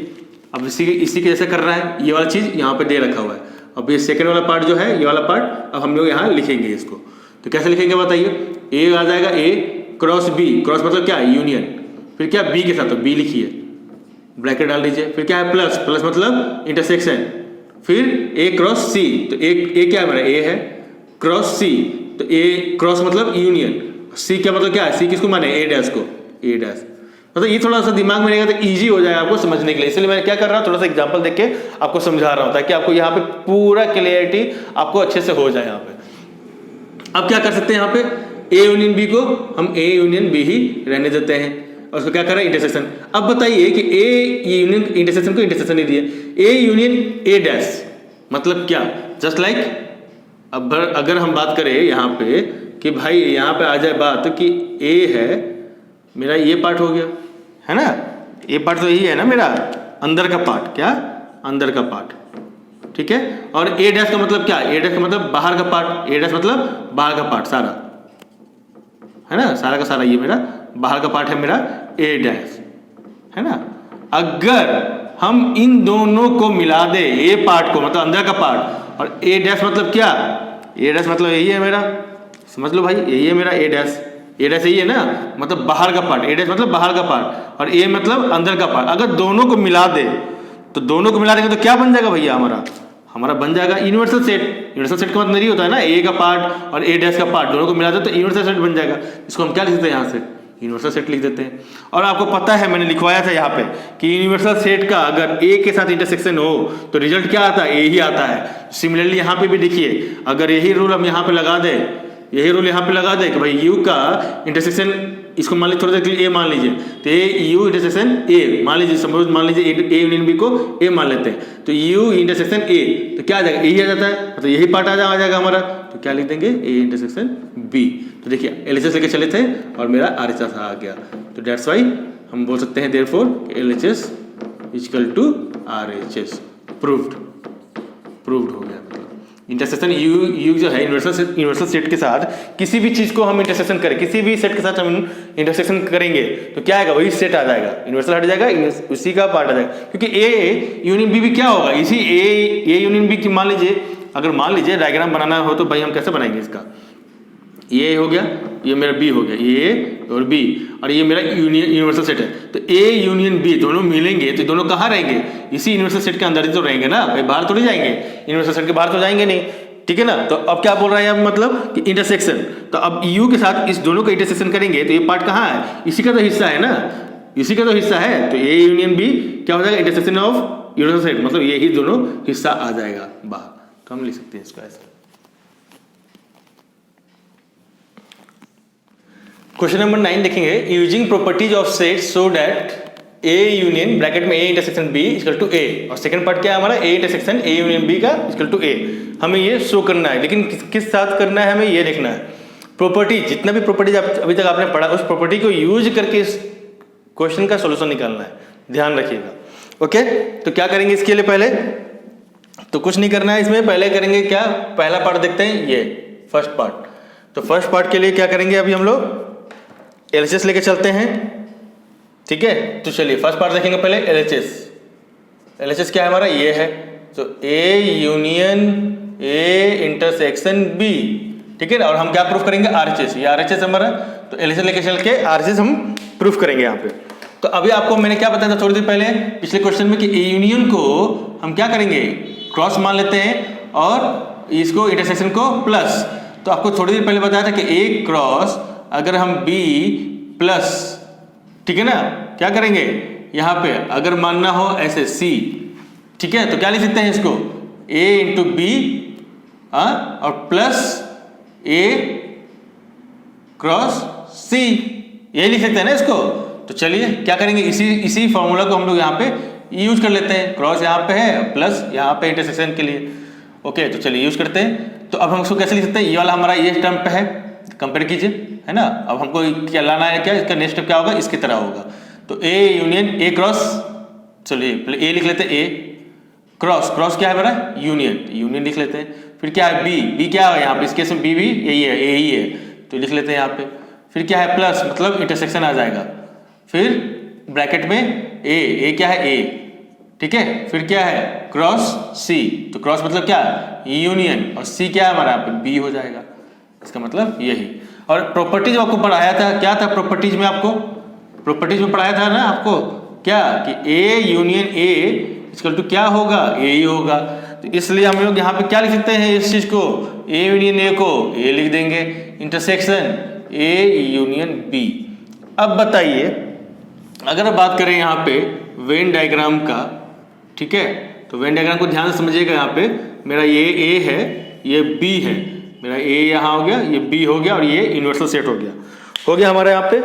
अब इसी के जैसे कर रहा है, ये वाला चीज़ यहाँ पे दे रखा हुआ है। अब ये सेकंड वाला पार्ट जो है, ये वाला पार्ट अब हम लोग यहाँ लिखेंगे इसको। तो कैसे लिखेंगे बताइए? A आ जाएगा A क्रॉस B, क्रॉस मतलब क्या? यूनियन, फिर क्या? B के साथ, तो B लिखिए, ब्रैकेट डाल दीजिए, फिर क्या है? प्लस, प्लस मतलब इंटरसेक्शन, फिर A क्रॉस C, तो A क्या है मेरा? A है, क्रॉस C, तो A क्रॉस मतलब यूनियन, C क्या मतलब क्या है? C किसको माने? A डैश को, A डैश। मतलब ये थोड़ा सा दिमाग में रहेगा तो इजी हो जाएगा आपको समझने के लिए, इसलिए मैं क्या कर रहा हूँ, थोड़ा सा एग्जांपल देख के आपको समझा रहा हूँ ताकि आपको यहाँ पे पूरा क्लियरिटी आपको अच्छे से हो जाए यहाँ पे। अब क्या कर सकते हैं यहाँ पे? A यूनियन B को हम A यूनियन B ही रहने देते हैं, और उसको क्या कर रहे हैं? इंटरसेक्शन। अब बताइए कि A यूनियन इंटरसेक्शन को इंटरसेक्शन नहीं दिया, A यूनियन A डैश मतलब क्या? जस्ट लाइक अब अगर हम बात करें यहाँ पे कि भाई यहाँ पे आ जाए बात कि A है मेरा, ये पार्ट हो गया, है ना, ये पार्ट तो यही है ना मेरा अंदर का पार्ट, क्या? अंदर का पार्ट, ठीक है। और ए डैश का मतलब क्या, ए डैश का मतलब बाहर का पार्ट, ए डैश मतलब बाहर का पार्ट सारा, है ना, सारा का सारा ये मेरा बाहर का पार्ट है मेरा ए डैश, है ना। अगर हम इन दोनों को मिला दे, ए पार्ट को मतलब अंदर का पार्ट, और ए डैश मतलब क्या, ए डैश मतलब यही है मेरा, समझ लो भाई, यही है मेरा ए डैश, ए डैश यही है ना, मतलब बाहर का पार्ट, ए डैश मतलब बाहर का पार्ट, और ए मतलब अंदर का पार्ट। अगर दोनों को मिला दे, तो दोनों को मिला देंगे तो क्या बन जाएगा भैया, हमारा बन जाएगा यूनिवर्सल सेट। यूनिवर्सल सेट का मतलब नहीं होता है ना, ए का पार्ट और ए डैश का पार्ट दोनों को मिला दे तो यूनिवर्सल सेट बन जाएगा। इसको हम क्या लिख देते हैं, यहाँ से यूनिवर्सल सेट लिख देते हैं। और आपको पता है मैंने लिखवाया था यहाँ पे कि यूनिवर्सल सेट का अगर ए के साथ इंटरसेक्शन हो तो रिजल्ट क्या आता है, ए ही आता है। सिमिलरली यहाँ पे भी देखिए, अगर यही रूल हम यहाँ पे लगा दें, यही रूल यहाँ पे लगा दे कि भाई यू का इंटरसेक्शन, इसको मान लीजिए थोड़ी देर के लिए ए मान लीजिए, तो यू इंटरसेक्शन ए मान लीजिए, सपोज मान लीजिए ए यूनियन बी को ए मान लेते हैं, तो यू इंटरसेक्शन ए, तो क्या आ जाएगा, ए ही आ जाता है, तो यही पार्ट आ जाएगा हमारा, तो क्या लिख देंगे, ए इंटरसेक्शन बी। तो देखिए एलएचएस लेके चले थे और मेरा आरएचएस आ गया, तो दैट्स वाई हम बोल सकते हैं therefore LHS equal to RHS, proved हो गया। इंटरसेक्शन यू जो है यूनिवर्सल सेट के साथ किसी भी चीज को हम इंटरसेक्शन करें, किसी भी सेट के साथ हम इंटरसेक्शन करेंगे तो क्या आएगा, वही सेट आ जाएगा, यूनिवर्सल हट जाएगा, उसी का पार्ट आ जाएगा। क्योंकि ए यूनियन बी भी क्या होगा, इसी ए यूनियन बी की मान लीजिए, अगर मान लीजिए डायग्राम बनाना हो तो भाई हम कैसे बनाएंगे इसका, ये हो गया, ये मेरा बी हो गया, ये और बी, और ये मेरा यूनिवर्सल सेट है, तो ए यूनियन बी दोनों मिलेंगे तो दोनों कहाँ रहेंगे, इसी यूनिवर्सल सेट के अंदर ही तो रहेंगे ना, भाई बाहर थोड़ी जाएंगे, यूनिवर्सल सेट के बाहर तो जाएंगे नहीं, ठीक है ना। तो अब क्या बोल रहा है मतलब कि इंटरसेक्शन, तो अब यू के साथ इस दोनों का इंटरसेक्शन करेंगे तो ये पार्ट कहाँ है, इसी का तो हिस्सा है ना, इसी का तो हिस्सा है, तो ए यूनियन बी क्या हो जाएगा, इंटरसेक्शन ऑफ यूनिवर्सल सेट, मतलब यही दोनों हिस्सा आ जाएगा बाहर, तो हम लिख सकते हैं इसको ऐसे। क्वेश्चन नंबर 9 देखेंगे, using properties of set so that A union bracket में A intersection B equal to A, और सेकंड पार्ट क्या है हमारा, A intersection A union B का इक्वल टू ए, हमें ये शो करना है, लेकिन किस साथ करना है, हमें ये देखना है प्रॉपर्टी, जितना भी प्रॉपर्टीज अभी तक आपने पढ़ा उस प्रॉपर्टी को यूज करके इस क्वेश्चन का सोल्यूशन निकालना है, ध्यान रखिएगा। ओके, तो क्या करेंगे इसके लिए, पहले तो कुछ नहीं करना है इसमें, पहले करेंगे क्या, पहला पार्ट देखते हैं, ये फर्स्ट पार्ट। तो फर्स्ट पार्ट के लिए क्या करेंगे, अभी हम लोग एलएचएस लेके चलते हैं, ठीक है। तो चलिए फर्स्ट पार्ट देखेंगे पहले, एलएचएस क्या है हमारा, ये है, तो A union A intersection B, ठीक है ना, और हम क्या प्रूफ करेंगे, आरएचएस, ये आरएचएस हमारा, तो एलएचएस लेके चल के आरएचएस हम प्रूफ करेंगे यहाँ पे। तो अभी आपको मैंने क्या बताया था थोड़ी देर पहले पिछले क्वेश्चन में कि ए यूनियन को हम क्या करेंगे, क्रॉस मान लेते हैं और इसको इंटरसेक्शन को प्लस, तो आपको थोड़ी देर पहले बताया था कि ए क्रॉस अगर हम B प्लस, ठीक है ना, क्या करेंगे यहाँ पे, अगर मानना हो ऐसे C, ठीक है, तो क्या लिख सकते हैं इसको, A इंटू बी और प्लस A क्रॉस C, ये लिख सकते हैं ना इसको। तो चलिए क्या करेंगे, इसी फॉर्मूला को हम लोग यहाँ पे यूज कर लेते हैं, क्रॉस यहाँ पे है प्लस यहाँ पे इंटरसेक्शन के लिए। ओके, तो चलिए यूज करते हैं। तो अब हम इसको कैसे लिख सकते हैं, ये वाला हमारा ये टर्म पे है, कंपेयर कीजिए, है ना। अब हमको क्या लाना है, क्या इसका नेक्स्ट स्टेप क्या होगा, इसकी तरह होगा, तो ए यूनियन ए क्रॉस, चलिए पहले ए लिख लेते हैं, ए क्रॉस क्या है मेरा, यूनियन लिख लेते हैं। फिर क्या है बी क्या है यहाँ पे, इस केस में बी भी यही है, ए ही है, तो लिख लेते हैं यहाँ पे। फिर क्या है प्लस, मतलब इंटरसेक्शन आ जाएगा। फिर ब्रैकेट में ए क्या है, ए, ठीक है। फिर क्या है क्रॉस सी, तो क्रॉस मतलब क्या, यूनियन, और सी क्या है हमारा यहाँ पे, बी हो जाएगा, इसका मतलब यही। और प्रॉपर्टीज आपको पढ़ाया था, क्या था प्रॉपर्टीज में, आपको प्रॉपर्टीज में पढ़ाया था ना आपको क्या, कि A union A equal to क्या होगा, ए ही होगा। तो इसलिए हम लोग यहाँ पे क्या लिख सकते हैं इस चीज को, ए यूनियन ए को ए लिख देंगे, इंटरसेक्शन ए यूनियन बी। अब बताइए अगर बात करें यहाँ पे वेन डायग्राम का, ठीक है, तो वेन डायग्राम को ध्यान से समझिएगा। यहाँ पे मेरा ये ए है, ये बी है, मेरा ए यहाँ हो गया, ये बी हो गया, और ये यूनिवर्सल सेट हो गया हमारे यहाँ पे,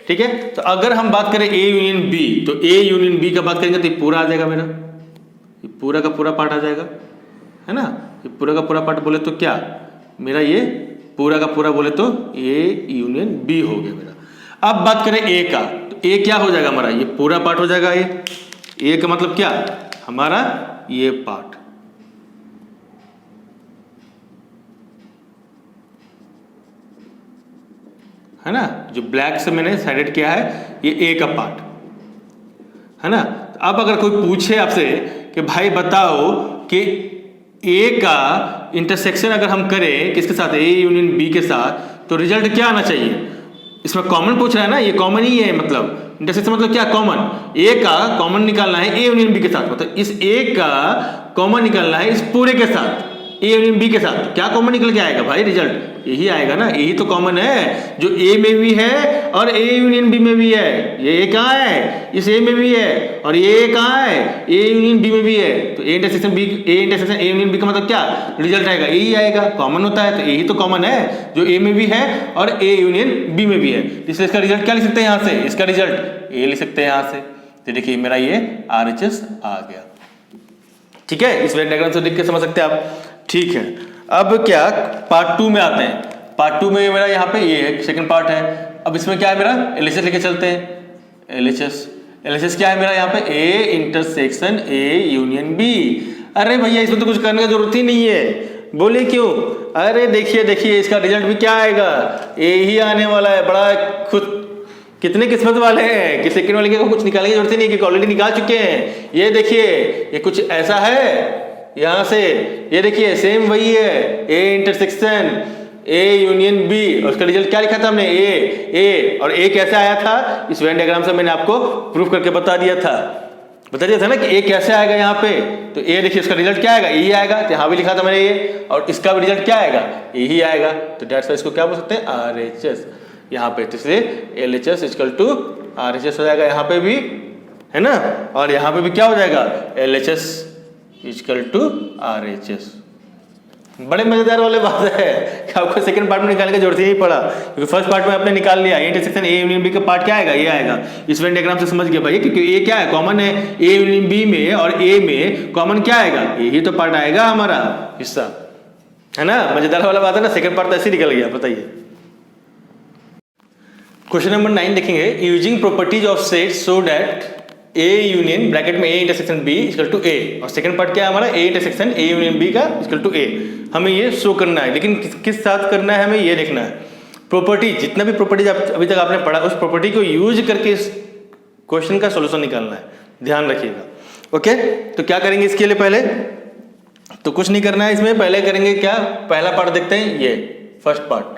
ठीक है। तो अगर हम बात करें ए यूनियन बी, तो ए यूनियन बी का बात करेंगे तो ये पूरा आ जाएगा मेरा, ये पूरा का पूरा पार्ट आ जाएगा, है ना। ये पूरा का पूरा पार्ट बोले तो क्या मेरा, ये पूरा का पूरा बोले तो ए यूनियन बी हो गया मेरा। अब बात करें ए का, तो ए क्या हो जाएगा हमारा, ये पूरा पार्ट हो जाएगा। ए का मतलब क्या हमारा, ये पार्ट, है ना, जो ब्लैक से मैंने साइडेड किया है ये ए का पार्ट है ना। अब अगर कोई पूछे आपसे कि भाई बताओ कि ए का इंटरसेक्शन अगर हम करें किसके साथ, ए यूनियन बी के साथ, तो रिजल्ट क्या आना चाहिए। इसमें कॉमन पूछ रहा है ना, ये कॉमन ही है, मतलब इंटरसेक्शन मतलब क्या, कॉमन। ए का कॉमन निकालना है ए यूनियन बी के साथ, मतलब इस ए का कॉमन निकालना है इस पूरे के साथ, ए यूनियन बी के साथ। क्या कॉमन निकल के आएगा भाई, रिजल्ट यही आएगा ना, यही तो कॉमन है जो ए में भी है और ए यूनियन बी में भी है। ये ए कहाँ है, इस ए में भी है, और ये कहाँ है, ए यूनियन बी में भी है। तो A intersection B, A intersection A union B का मतलब क्या, रिजल्ट आएगा यही आएगा, कॉमन होता है तो यही तो कॉमन है जो ए में भी है और ए यूनियन बी में भी है। इसलिए इसका रिजल्ट क्या लिख सकते हैं यहाँ से, इसका रिजल्ट ए लिख सकते हैं यहाँ से। तो देखिए मेरा ये RHS आ गया। ठीक है, इस वेन डायग्राम से देख के समझ सकते हैं आप। ठीक है, अब क्या पार्ट 2 में आते हैं। पार्ट 2 में मेरा यहाँ पे ये है, सेकंड पार्ट है। अब इसमें क्या है मेरा, LHS लेके चलते हैं। LHS क्या है मेरा यहाँ पे, A intersection A union B. अरे भैया इसमें तो कुछ करने की जरूरत ही नहीं है, बोले क्यों, अरे देखिए इसका रिजल्ट भी क्या आएगा, ए ही आने वाला है। बड़ा खुद कितने किस्मत वाले हैं कि सेकंड वाले को कुछ निकालने की जरूरत ही नहीं, क्योंकि ऑलरेडी निकाल चुके हैं। ये देखिए ये कुछ ऐसा है यहाँ से, ये देखिए सेम वही है, A intersection A union B, और उसका रिजल्ट क्या लिखा था हमने, ए। और ए कैसे आया था, इस वेन डायग्राम से मैंने आपको प्रूफ करके बता दिया था ना कि ए कैसे आएगा यहाँ पे। तो ए देखिए उसका रिजल्ट क्या आएगा, यही आएगा। तो यहाँ भी लिखा था मैंने ये, और इसका भी रिजल्ट क्या आएगा, यही आएगा। तो डेट्स वाई इसको क्या बोल सकते हैं, RHS यहाँ पे। तो इसलिए LHS इक्वल टू RHS हो जाएगा यहाँ पे भी, है ना, और यहाँ पे भी क्या हो जाएगा, LHS इक्वल टू RHS। बड़े मजेदार वाले बात है कि आपको सेकंड पार्ट में निकालने की जरूरत ही नहीं पड़ा, क्योंकि फर्स्ट पार्ट में आपने निकाल लिया। इंटरसेक्शन ए यूनियन बी का पार्ट क्या आएगा, ये आएगा। इस वेन डायग्राम से समझ गया भाई, क्योंकि ए क्या है, कॉमन है, ए यूनियन बी में और ए में कॉमन क्या आएगा, यही तो पार्ट आएगा हमारा हिस्सा, है ना। मजेदार वाला बात है ना, सेकंड पार्ट तो ऐसे निकल गया। बताइए क्वेश्चन नंबर 9 देखेंगे। Using properties of set so that A union bracket में A intersection B equal to A, और सेकंड पार्ट क्या है हमारा, A intersection A union B का इक्वल टू ए। हमें ये शो करना है, लेकिन किस साथ करना है, हमें ये देखना है। प्रॉपर्टी, जितना भी प्रॉपर्टीज अभी तक आपने पढ़ा, उस प्रॉपर्टी को यूज करके इस क्वेश्चन का सोल्यूशन निकालना है, ध्यान रखिएगा। ओके, तो क्या करेंगे इसके लिए, पहले तो कुछ नहीं करना है इसमें, पहले करेंगे क्या, पहला पार्ट देखते हैं, ये फर्स्ट पार्ट।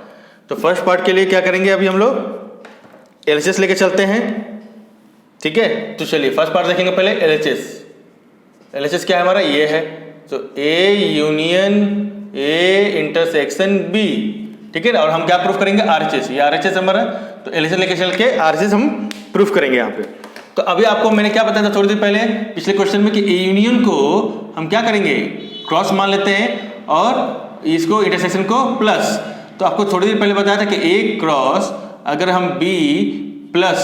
तो फर्स्ट पार्ट के लिए क्या करेंगे, अभी हम लोग LHS लेके चलते हैं। ठीक है, तो चलिए फर्स्ट पार्ट देखेंगे पहले, LHS क्या है हमारा, ये है। तो A union A intersection B, ठीक है ना, और हम क्या प्रूफ करेंगे, RHS। ये RHS हमारा, तो LHS लेके चल के RHS हम प्रूफ करेंगे यहाँ पे। तो अभी आपको मैंने क्या बताया था थोड़ी देर पहले पिछले क्वेश्चन में, कि ए यूनियन को हम क्या करेंगे, क्रॉस मान लेते हैं, और इसको इंटरसेक्शन को प्लस। तो आपको थोड़ी देर पहले बताया था कि ए क्रॉस अगर हम बी प्लस,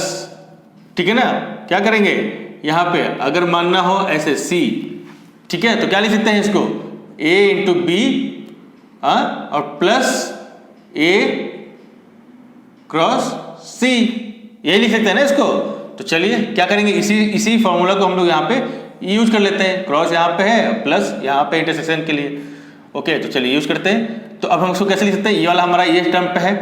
ठीक है ना, क्या करेंगे यहाँ पे, अगर मानना हो ऐसे सी, ठीक है, तो क्या लिख सकते हैं इसको, ए इंटू बी और प्लस ए क्रॉस सी, ये लिख सकते हैं ना इसको। तो चलिए क्या करेंगे, इसी फॉर्मूला को हम लोग यहाँ पे यूज कर लेते हैं। क्रॉस यहाँ पे है, प्लस यहाँ पे इंटरसेक्शन के लिए। ओके, तो चलिए यूज करते हैं। तो अब हम इसको कैसे लिख सकते हैं, ये वाला हमारा ये टर्म पे है,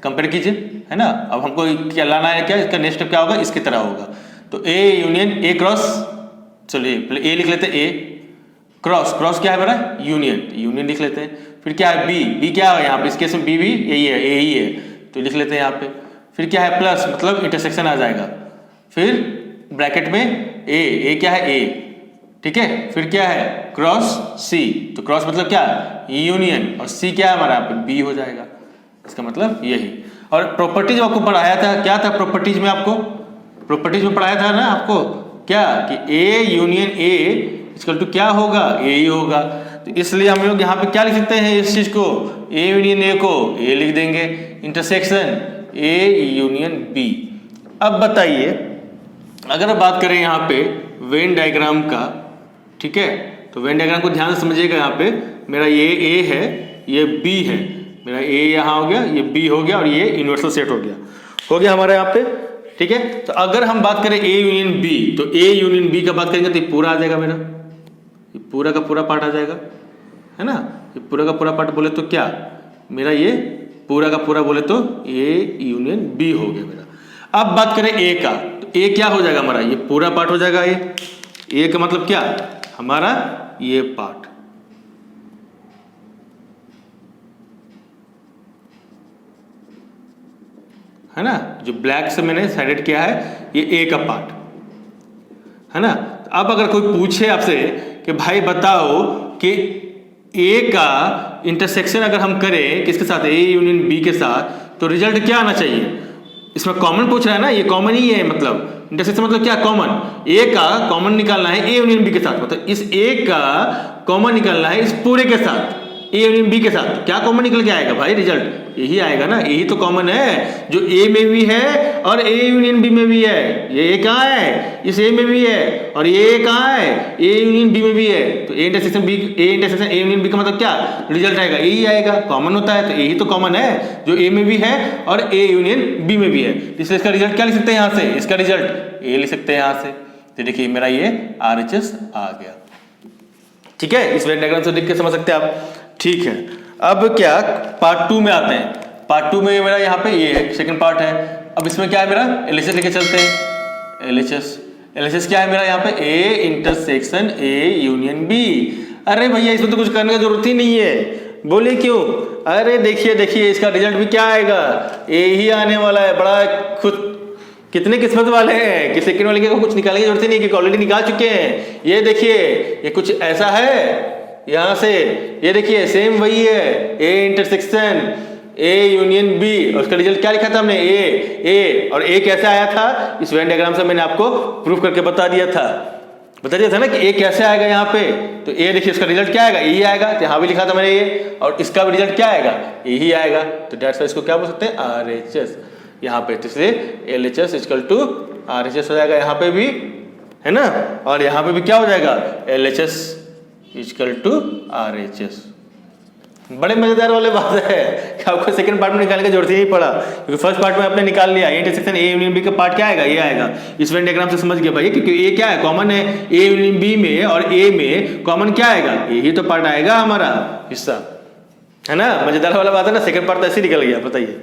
कंपेयर कीजिए, है ना। अब हमको क्या लाना है, क्या इसका नेक्स्ट स्टेप क्या होगा, इसकी तरह होगा। तो ए यूनियन ए क्रॉस, चलिए पहले ए लिख लेते हैं, ए क्रॉस क्या है हमारा, यूनियन लिख लेते हैं। फिर क्या है, बी क्या है यहाँ पे, इस केस में बी भी यही है, ए ही है, तो लिख लेते हैं यहाँ पे। फिर क्या है, प्लस मतलब इंटरसेक्शन आ जाएगा। फिर ब्रैकेट में ए क्या है, ए, ठीक है। फिर क्या है, क्रॉस सी, तो क्रॉस मतलब क्या, यूनियन, और सी क्या है हमारा यहाँ पे, बी हो जाएगा। इसका मतलब यही। और प्रॉपर्टीज आपको पढ़ाया था, क्या था प्रॉपर्टीज में, आपको प्रॉपर्टीज में पढ़ाया था ना आपको, क्या कि A union A equal to क्या होगा, ए ही होगा। तो इसलिए हम लोग यहाँ पे क्या लिख सकते हैं, इस चीज को, ए यूनियन ए को ए लिख देंगे, इंटरसेक्शन ए यूनियन बी। अब बताइए, अगर बात करें यहाँ पे वेन डायग्राम का, ठीक है, तो वेन डायग्राम को ध्यान से समझिएगा। यहाँ पे मेरा ये ए है, ये बी है, मेरा ए यहाँ हो गया, ये बी हो गया, और ये यूनिवर्सल सेट हो गया हमारा यहाँ पे, ठीक है। तो अगर हम बात करें ए यूनियन बी, तो ए यूनियन बी का बात करेंगे तो ये पूरा आ जाएगा मेरा, ये पूरा का पूरा पार्ट आ जाएगा, है ना। ये पूरा का पूरा पार्ट बोले तो क्या, मेरा ये पूरा का पूरा बोले तो ए यूनियन बी हो गया मेरा। अब बात करें ए का, तो ए क्या हो जाएगा हमारा, ये पूरा पार्ट हो जाएगा। ए का मतलब क्या, हमारा ये पार्ट, है ना, जो ब्लैक से मैंने साइडेड किया है ये ए का पार्ट, है ना। अब अगर कोई पूछे आपसे कि भाई बताओ कि ए का इंटरसेक्शन अगर हम करें किसके साथ, ए यूनियन बी के साथ, तो रिजल्ट क्या आना चाहिए। इसमें कॉमन पूछ रहा है ना, ये कॉमन ही है, मतलब इंटरसेक्शन मतलब क्या, कॉमन। ए का कॉमन निकालना है ए यूनियन बी के साथ, मतलब इस ए का कॉमन निकालना है इस पूरे के साथ, ए यूनियन बी के साथ। क्या कॉमन निकल के आएगा भाई, रिजल्ट यही आएगा ना, यही तो कॉमन है जो ए में भी है और ए यूनियन बी में भी है। ये ए कहाँ है, इस ए में भी है, और ये कहाँ है, ए यूनियन बी में भी है। तो A intersection B, A intersection A union B का मतलब क्या, रिजल्ट आएगा यही आएगा, कॉमन होता है तो यही तो कॉमन है जो ए में भी है और ए यूनियन बी में भी है। इसलिए इसका रिजल्ट क्या लिख सकते हैं यहाँ से, इसका रिजल्ट ए लिख सकते हैं यहाँ से। तो देखिए मेरा ये RHS आ गया, ठीक है। इस वेन डायग्राम से देख के समझ सकते हैं आप, ठीक है। अब क्या पार्ट 2 में आते हैं। पार्ट 2 में मेरा यहाँ पे ये है, सेकंड पार्ट है। अब इसमें क्या है मेरा, LHS लेके चलते हैं। LHS क्या है मेरा यहाँ पे, A intersection A union B. अरे भैया इसमें तो कुछ करने की जरूरत ही नहीं है, बोले क्यों, अरे देखिए इसका रिजल्ट भी क्या आएगा, ए ही आने वाला है। बड़ा खुद कितने किस्मत वाले हैं कि सेकंड वाले को कुछ निकालने की जरूरत ही नहीं, क्योंकि ऑलरेडी निकाल चुके हैं। ये देखिए ये कुछ ऐसा है यहाँ से, ये देखिए सेम वही है, A intersection A union B, और उसका रिजल्ट क्या लिखा था हमने, ए। और ए कैसे आया था, इस वेन डायग्राम से मैंने आपको प्रूफ करके बता दिया था ना कि ए कैसे आएगा यहाँ पे। तो ए देखिए इसका रिजल्ट क्या आएगा, यही आएगा। तो यहाँ भी लिखा था मैंने ए, और इसका भी रिजल्ट क्या आएगा, यही आएगा। तो डेट्स वाई इसको क्या बोल सकते हैं, RHS यहाँ पे। तो इसलिए LHS इक्वल टू RHS हो जाएगा यहाँ पे भी, है ना। और यहाँ पे भी क्या हो जाएगा, LHS इक्वल टू RHS। बड़े मजेदार वाले बात है कि आपको सेकंड पार्ट में निकालने की जरूरत ही नहीं पड़ा, क्योंकि फर्स्ट पार्ट में आपने निकाल लिया। इंटरसेक्शन ए यूनियन बी का पार्ट क्या आएगा, ये आएगा। इस वेन डायग्राम से समझ गया भाई, क्योंकि ए क्या है, कॉमन है। ए यूनियन बी में और ए में कॉमन क्या आएगा, यही तो पार्ट आएगा हमारा हिस्सा, है ना। मजेदार वाला बात है ना, सेकंड पार्ट तो ऐसे निकल गया, बताइए।